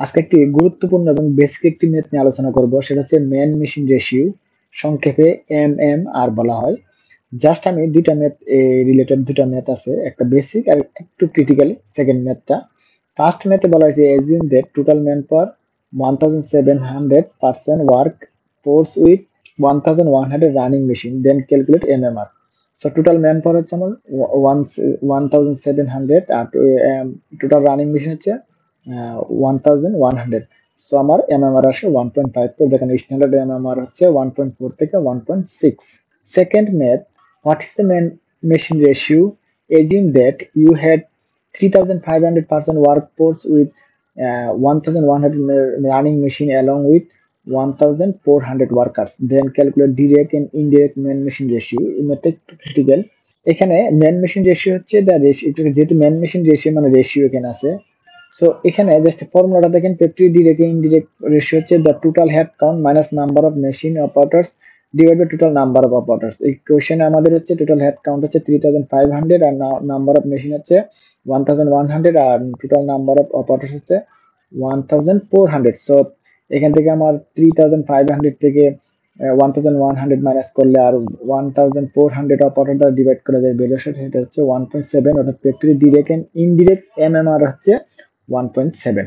আজকে একটি গুরুত্বপূর্ণ এবং বেসিক একটি ম্যাথ নিয়ে আলোচনা করব, সেটা হচ্ছে ম্যান মেশিন রেশিও, সংক্ষেপে এমএমআর বলা হয়। জাস্ট আমি দুইটা ম্যাথ রিলেটেড, দুইটা ম্যাথ আছে, একটা বেসিক আর একটু ক্রিটিক্যাল। সেকেন্ড ম্যাথটা, ফার্স্ট ম্যাথে বলা হয়েছে assume that total man power 1700% work force with 1100 running machine, then calculate MMR. So total man power হচ্ছে আমার 1700 আর টোটাল রানিং মেশিন হচ্ছে 1100। সো আমার এমএমআর আসে 1.54, যেখানে স্ট্যান্ডার্ড এমএমআর হচ্ছে 1.4 থেকে 1.6। Second math, what is the machine ratio? Assume that you had 3500% workforce with 1100 running machine along with 1400 workers. Then calculate direct and indirect man machine ratio. এটা একটু critical। এখানে man machine ratio হচ্ছে the ratio, যেহেতু man machine ratio মানে ratio এখানে আছে। So এখানে just ফর্মুলাটা দেখেন, ফ্যাক্টরি ডিরেক্ট ইনডিরেক্ট রেশিও হচ্ছে the total head count minus number of machine operators divide by total number of operators. এই কোশ্চেনে আমাদের হচ্ছে টোটাল হেড কাউন্ট হচ্ছে 3500 আর নাম্বার অফ মেশিন হচ্ছে 1100 আর টোটাল নাম্বার অফ অপারেটরস হচ্ছে 1400। সো এখান থেকে আমার 3500 থেকে 1100 মাইনাস করলে আর 1400 অপারেটর দ্বারা ডিভাইড করে যায় ভ্যালু, সেটা হচ্ছে 1.7। অর্থাৎ factory direct and indirect MMR হচ্ছে 1.7।